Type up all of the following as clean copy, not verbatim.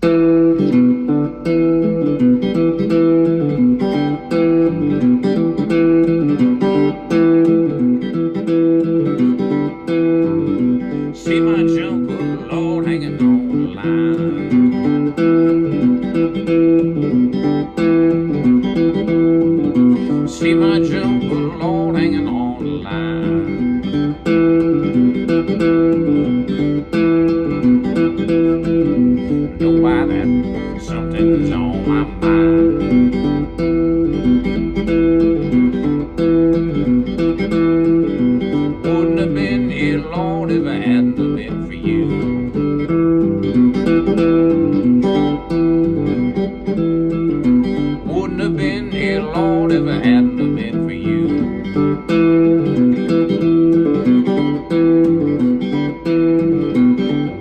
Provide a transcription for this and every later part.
See my jumper, Lord, hanging on the line. See my jumper, Lord, hanging on the line. Know why that something's on my mind. Wouldn't have been here, Lord, if I hadn't have been for you. Wouldn't have been here, Lord, if I hadn't have been for you.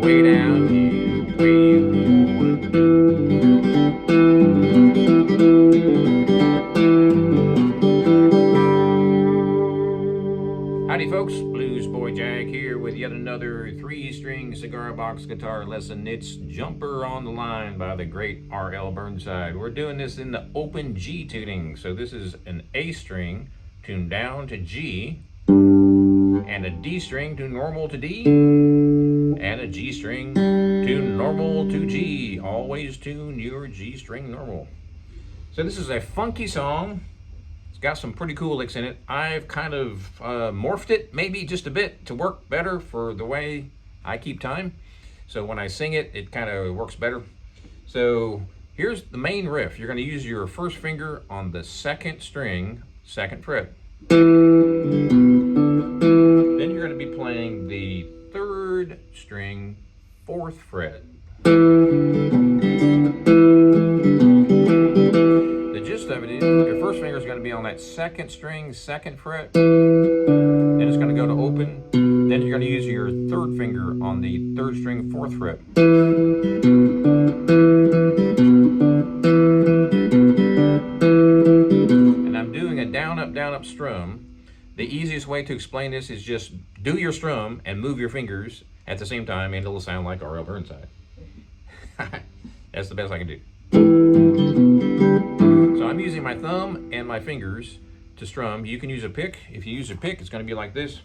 Way down here, where you wanna do. Howdy folks, Bluesboyjag here with yet another 3-string cigar box guitar lesson. It's Jumper on the Line by the great R.L. Burnside. We're doing this in the open G tuning. So this is an A string tuned down to G, and a D string tuned normal to D, and a G string tuned normal to G. Always tune your G string normal. So this is a funky song. It's got some pretty cool licks in it. I've kind of morphed it maybe just a bit to work better for the way I keep time. So when I sing it, it kind of works better. So here's the main riff. You're going to use your first finger on the second string, second fret. Then you're going to be playing the third string, fourth fret. The gist of it is your first finger is going to be on that second string, second fret. Then it's going to go to open. Then you're going to use your third finger on the third string, fourth fret. And I'm doing a down, up strum. The easiest way to explain this is just do your strum and move your fingers at the same time, and it'll sound like R.L. Burnside. That's the best I can do. So I'm using my thumb and my fingers to strum. You can use a pick. If you use a pick, it's going to be like this.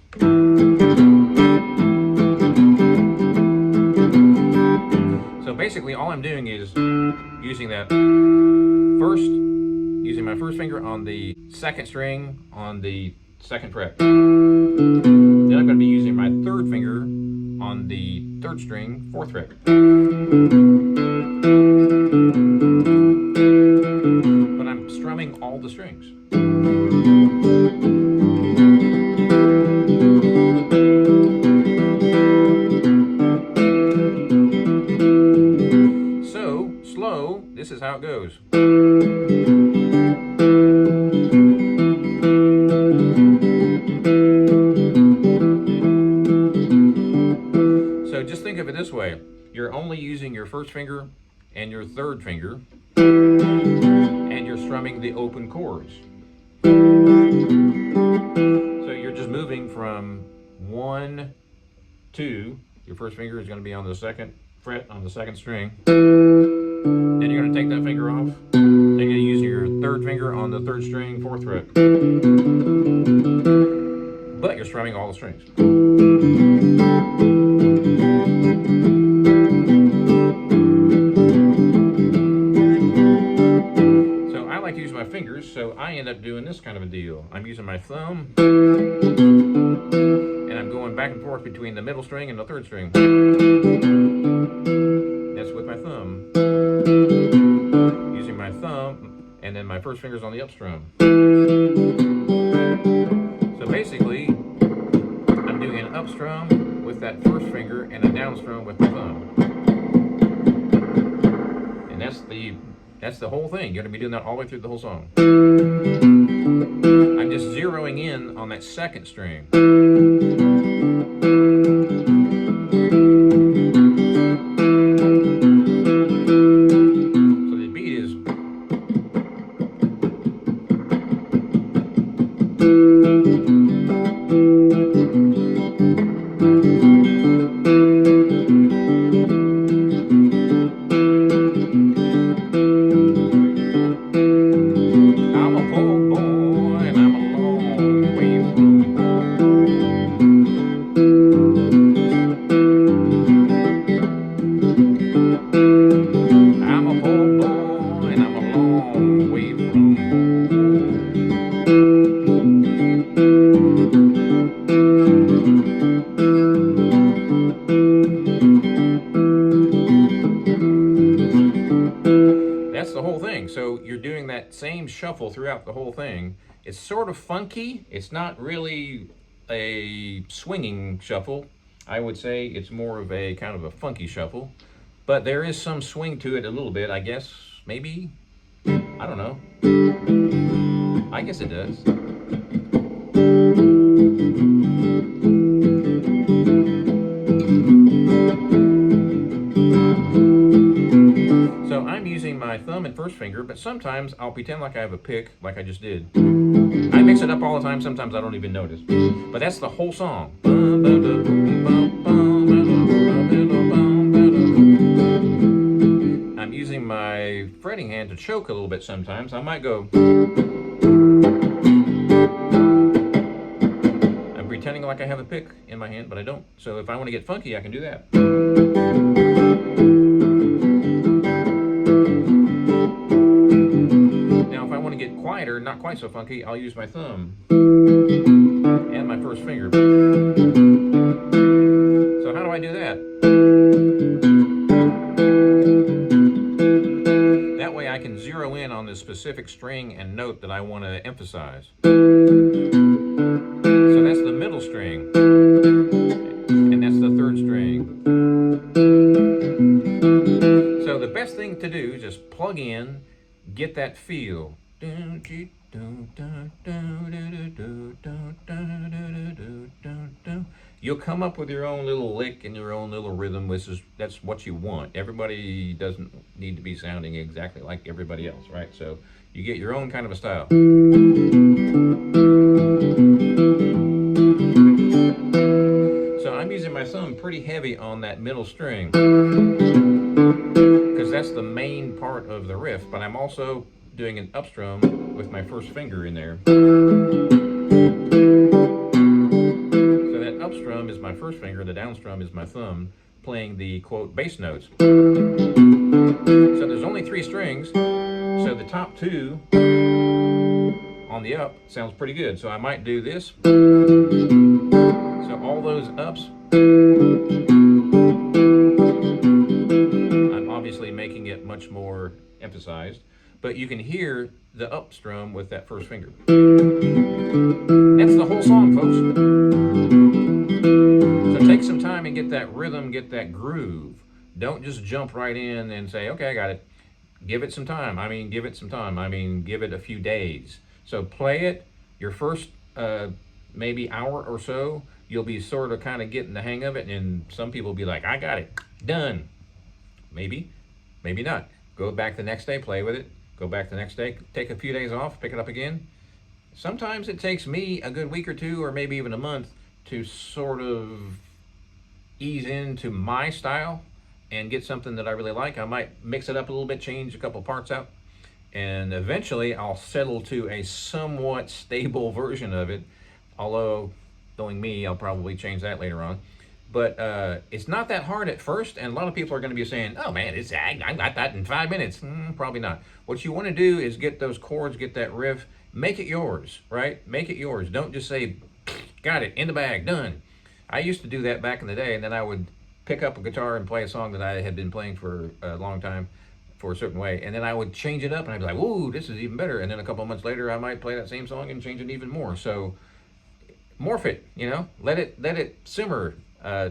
So basically all I'm doing is using that using my first finger on the second string on the second fret. Then I'm going to be using my third finger on the third string, fourth fret. But I'm strumming all the strings. So, slow, this is how it goes. So just think of it this way. You're only using your first finger and your third finger, and you're strumming the open chords. So you're just moving from 1, 2. Your first finger is going to be on the second fret on the second string. Then you're going to take that finger off. Then you're going to use your third finger on the third string, fourth fret. But you're strumming all the strings. So I like to use my fingers, so I end up doing this kind of a deal. I'm using my thumb, and I'm going back and forth between the middle string and the third string. That's with my thumb. Using my thumb, and then my first finger's on the up strum. So basically, I'm doing an up strum with that first finger and a down strum with the thumb. And that's the whole thing. You're going to be doing that all the way through the whole song. I'm just zeroing in on that second string. So the beat is... I'm a poor boy and I'm a long way from home. That's the whole thing. So you're doing that same shuffle throughout the whole thing. It's sort of funky. It's not really a swinging shuffle. I would say it's more of a kind of a funky shuffle. But there is some swing to it a little bit, I guess. Maybe. I don't know. I guess it does. So I'm using my thumb and first finger, but sometimes I'll pretend like I have a pick, like I just did. I mix it up all the time. Sometimes I don't even notice. But that's the whole song. I'm using my fretting hand to choke a little bit sometimes. I might go. I'm pretending like I have a pick in my hand, but I don't. So if I want to get funky, I can do that. Now if I want to get quieter, not quite so funky, I'll use my thumb and my first finger. So how do I do that? That way I can zero in on the specific string and note that I want to emphasize. So that's the middle string, and that's the third string. So the best thing to do is just plug in, get that feel. You'll come up with your own little lick and your own little rhythm, that's what you want. Everybody doesn't need to be sounding exactly like everybody else, right? So you get your own kind of a style. So I'm using my thumb pretty heavy on that middle string because that's the main part of the riff, but I'm also doing an upstrum with my first finger in there. So that upstrum is my first finger, the downstrum is my thumb, playing the quote bass notes. So there's only 3 strings, so the top 2 on the up sounds pretty good. So I might do this. So all those ups, I'm obviously making it much more emphasized, but you can hear the up strum with that first finger. That's the whole song, folks. So take some time and get that rhythm, get that groove. Don't just jump right in and say, okay, I got it. Give it some time. Give it some time. Give it a few days. So play it your first maybe hour or so. You'll be sort of kind of getting the hang of it, and some people will be like, I got it, done. Maybe, maybe not. Go back the next day, play with it. Go back the next day, take a few days off, pick it up again. Sometimes it takes me a good week or 2 or maybe even a month to sort of ease into my style and get something that I really like. I might mix it up a little bit, change a couple parts out, and eventually I'll settle to a somewhat stable version of it. Although, knowing me, I'll probably change that later on. But it's not that hard at first, and a lot of people are going to be saying, oh man, I got that in 5 minutes. Probably not. What you want to do is get those chords, get that riff, make it yours, right? Make it yours. Don't just say, got it, in the bag, done. I used to do that back in the day, and then I would pick up a guitar and play a song that I had been playing for a long time for a certain way, and then I would change it up, and I'd be like, whoa, this is even better. And then a couple of months later, I might play that same song and change it even more. So morph it, let it simmer.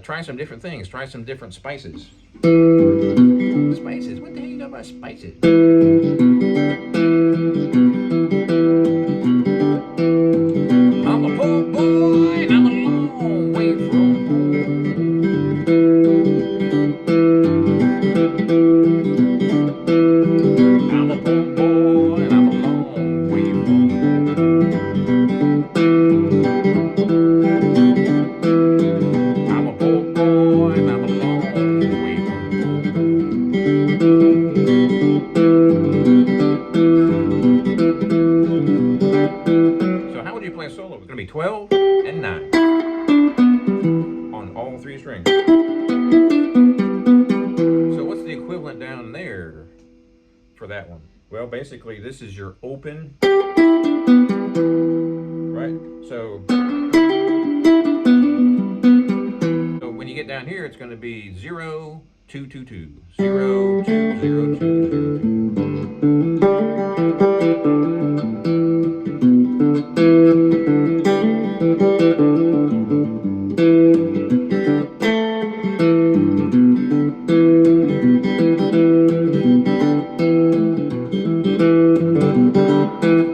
Try some different things. Try some different spices. Spices? What the hell you know about spices? I'm a poor boy and I'm a long way from home. I'm a poor boy and I'm a long way from home. that one? Well, basically, this is your open, right? So when you get down here, it's going to be 0, 2, 2, 2, 0, 2, 0, 2, 0, 2.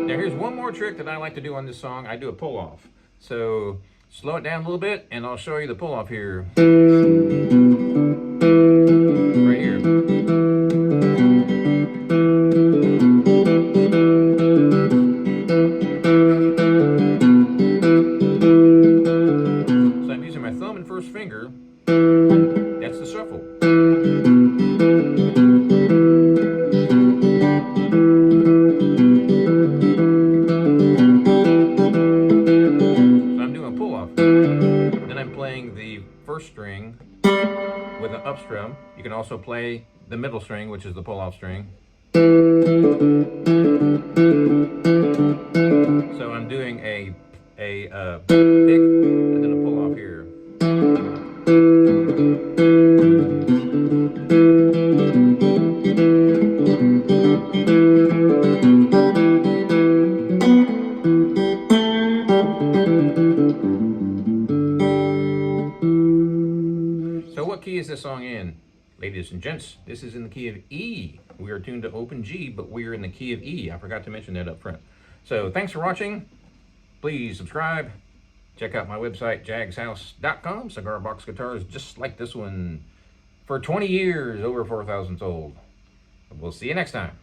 Now, here's one more trick that I like to do on this song. I do a pull off. So slow it down a little bit, and I'll show you the pull off here. Right here. So I'm using my thumb and first finger. That's the shuffle. So I'm doing a pull off. Then I'm playing the first string with an up strum. You can also play the middle string, which is the pull off string. So I'm doing a pick and then a pull off here. So what key is this song in? Ladies and gents, this is in the key of E. We are tuned to open G, but we are in the key of E. I forgot to mention that up front. So thanks for watching. Please subscribe. Check out my website, jagshouse.com. Cigar box guitars just like this one for 20 years, over 4,000 sold. We'll see you next time.